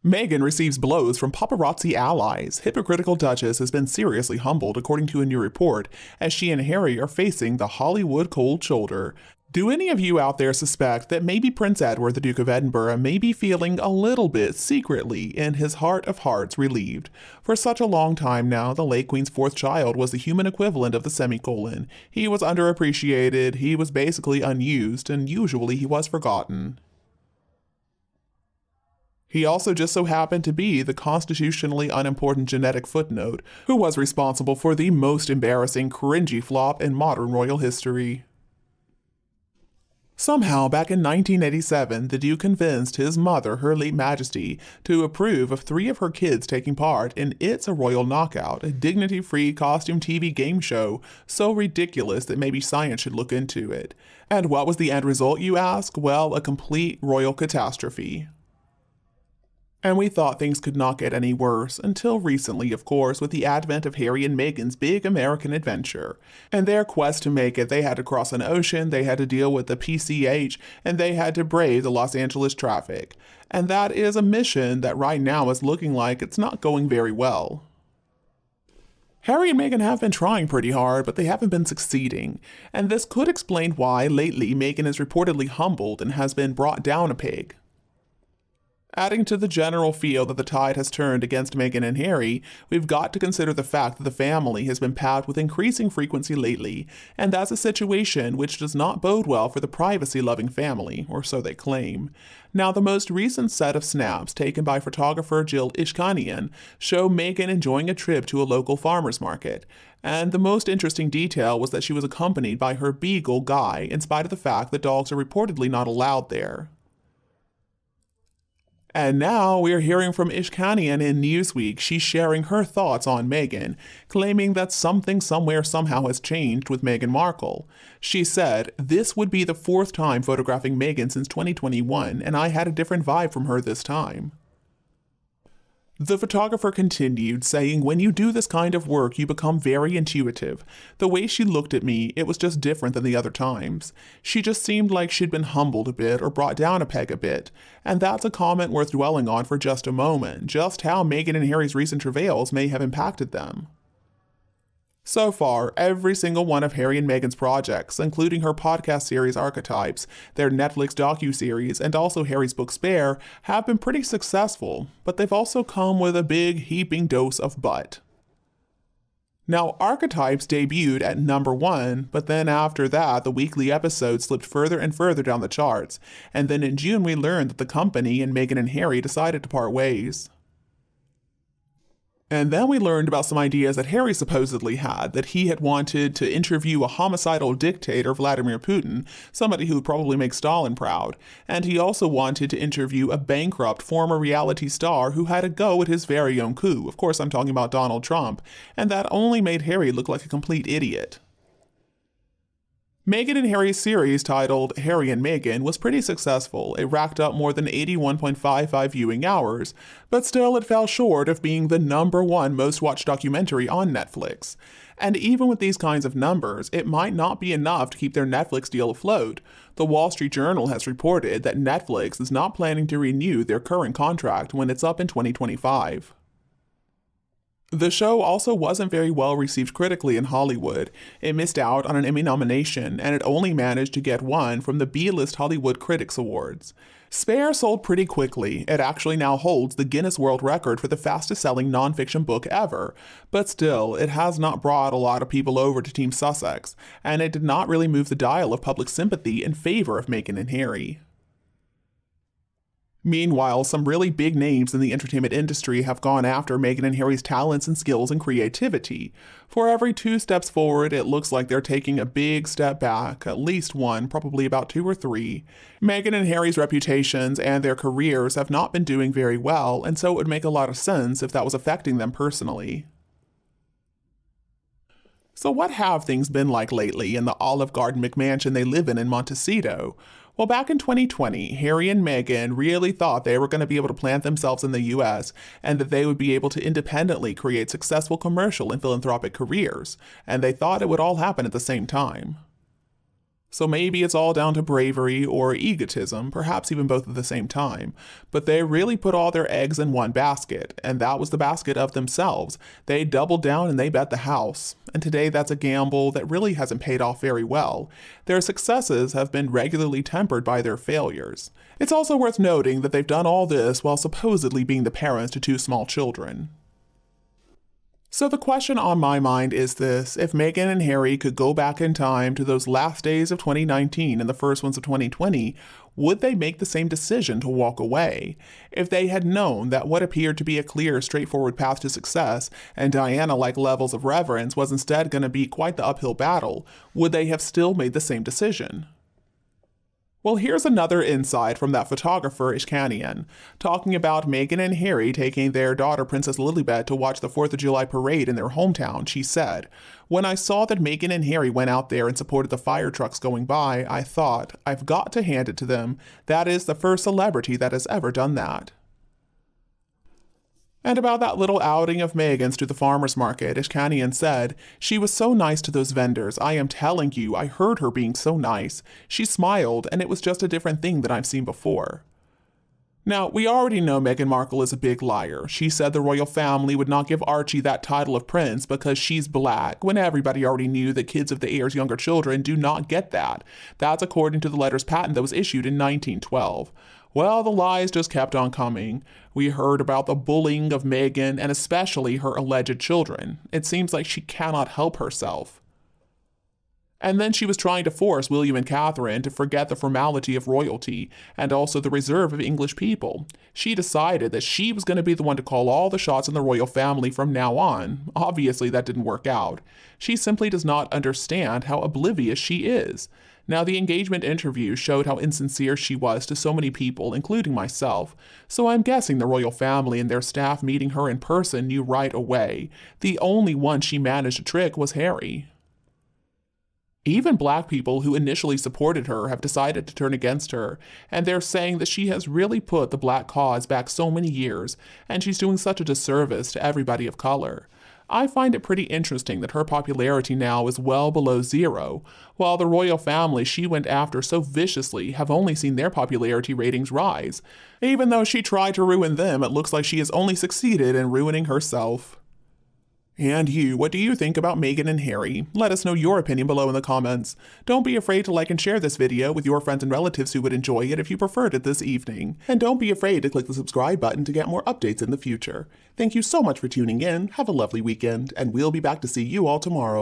Meghan receives blows from paparazzi allies. Hypocritical Duchess has been seriously humbled, according to a new report, as she and Harry are facing the Hollywood cold shoulder. Do any of you out there suspect that maybe Prince Edward, the Duke of Edinburgh, may be feeling a little bit secretly in his heart of hearts relieved? For such a long time now, the late Queen's fourth child was the human equivalent of the semicolon. He was underappreciated, he was basically unused, and usually he was forgotten. He also just so happened to be the constitutionally unimportant genetic footnote who was responsible for the most embarrassing, cringy flop in modern royal history. Somehow, back in 1987, the Duke convinced his mother, Her Late Majesty, to approve of 3 of her kids taking part in It's a Royal Knockout, a dignity-free costume TV game show so ridiculous that maybe science should look into it. And what was the end result, you ask? Well, a complete royal catastrophe. And we thought things could not get any worse, until recently, of course, with the advent of Harry and Meghan's big American adventure. In their quest to make it, they had to cross an ocean, they had to deal with the PCH, and they had to brave the Los Angeles traffic. And that is a mission that right now is looking like it's not going very well. Harry and Meghan have been trying pretty hard, but they haven't been succeeding. And this could explain why, lately, Meghan is reportedly humbled and has been brought down a peg. Adding to the general feel that the tide has turned against Meghan and Harry, we've got to consider the fact that the family has been packed with increasing frequency lately, and that's a situation which does not bode well for the privacy-loving family, or so they claim. Now, the most recent set of snaps taken by photographer Jill Ishkanian show Meghan enjoying a trip to a local farmer's market, and the most interesting detail was that she was accompanied by her beagle Guy, in spite of the fact that dogs are reportedly not allowed there. And now we're hearing from Ishkanian in Newsweek. She's sharing her thoughts on Meghan, claiming that something somewhere somehow has changed with Meghan Markle. She said, "This would be the 4th time photographing Meghan since 2021, and I had a different vibe from her this time." The photographer continued, saying, "When you do this kind of work, you become very intuitive. The way she looked at me, it was just different than the other times. She just seemed like she'd been humbled a bit or brought down a peg a bit. And that's a comment worth dwelling on for just a moment, just how Meghan and Harry's recent travails may have impacted them." So far, every single one of Harry and Meghan's projects, including her podcast series Archetypes, their Netflix docuseries, and also Harry's book Spare, have been pretty successful, but they've also come with a big heaping dose of but. Now, Archetypes debuted at #1, but then after that, the weekly episodes slipped further and further down the charts, and then in June we learned that the company and Meghan and Harry decided to part ways. And then we learned about some ideas that Harry supposedly had, that he had wanted to interview a homicidal dictator, Vladimir Putin, somebody who would probably make Stalin proud, and he also wanted to interview a bankrupt former reality star who had a go at his very own coup. Of course, I'm talking about Donald Trump, and that only made Harry look like a complete idiot. Meghan and Harry's series, titled Harry and Meghan, was pretty successful. It racked up more than 81.55 viewing hours, but still it fell short of being the #1 most watched documentary on Netflix. And even with these kinds of numbers, it might not be enough to keep their Netflix deal afloat. The Wall Street Journal has reported that Netflix is not planning to renew their current contract when it's up in 2025. The show also wasn't very well received critically in Hollywood. It missed out on an Emmy nomination, and it only managed to get one from the B-list Hollywood Critics Awards. Spare sold pretty quickly. It actually now holds the Guinness World Record for the fastest-selling nonfiction book ever. But still, it has not brought a lot of people over to Team Sussex, and it did not really move the dial of public sympathy in favor of Meghan and Harry. Meanwhile, some really big names in the entertainment industry have gone after Meghan and Harry's talents and skills and creativity. For every 2 steps forward, it looks like they're taking a big step back, at least one, probably about 2 or 3. Meghan and Harry's reputations and their careers have not been doing very well, and so it would make a lot of sense if that was affecting them personally. So what have things been like lately in the Olive Garden McMansion they live in Montecito? Well, back in 2020, Harry and Meghan really thought they were going to be able to plant themselves in the US and that they would be able to independently create successful commercial and philanthropic careers, and they thought it would all happen at the same time. So maybe it's all down to bravery or egotism, perhaps even both at the same time. But they really put all their eggs in one basket, and that was the basket of themselves. They doubled down and they bet the house. And today that's a gamble that really hasn't paid off very well. Their successes have been regularly tempered by their failures. It's also worth noting that they've done all this while supposedly being the parents to two small children. So the question on my mind is this: if Meghan and Harry could go back in time to those last days of 2019 and the first ones of 2020, would they make the same decision to walk away? If they had known that what appeared to be a clear, straightforward path to success and Diana-like levels of reverence was instead going to be quite the uphill battle, would they have still made the same decision? Well, here's another insight from that photographer Ishkanian, talking about Meghan and Harry taking their daughter Princess Lilibet to watch the 4th of July parade in their hometown. She said, "When I saw that Meghan and Harry went out there and supported the fire trucks going by, I thought, I've got to hand it to them. That is the first celebrity that has ever done that." And about that little outing of Meghan's to the farmer's market, Ishkanian said, "She was so nice to those vendors. I am telling you, I heard her being so nice. She smiled, and it was just a different thing than I've seen before." Now, we already know Meghan Markle is a big liar. She said the royal family would not give Archie that title of prince because she's black, when everybody already knew that kids of the heir's younger children do not get that. That's according to the letters patent that was issued in 1912. Well, the lies just kept on coming. We heard about the bullying of Meghan and especially her alleged children. It seems like she cannot help herself. And then she was trying to force William and Catherine to forget the formality of royalty and also the reserve of English people. She decided that she was going to be the one to call all the shots in the royal family from now on. Obviously, that didn't work out. She simply does not understand how oblivious she is. Now, the engagement interview showed how insincere she was to so many people, including myself, so I'm guessing the royal family and their staff meeting her in person knew right away. The only one she managed to trick was Harry. Even black people who initially supported her have decided to turn against her, and they're saying that she has really put the black cause back so many years, and she's doing such a disservice to everybody of color. I find it pretty interesting that her popularity now is well below zero, while the royal family she went after so viciously have only seen their popularity ratings rise. Even though she tried to ruin them, it looks like she has only succeeded in ruining herself. And you, what do you think about Meghan and Harry? Let us know your opinion below in the comments. Don't be afraid to like and share this video with your friends and relatives who would enjoy it if you preferred it this evening. And don't be afraid to click the subscribe button to get more updates in the future. Thank you so much for tuning in, have a lovely weekend, and we'll be back to see you all tomorrow.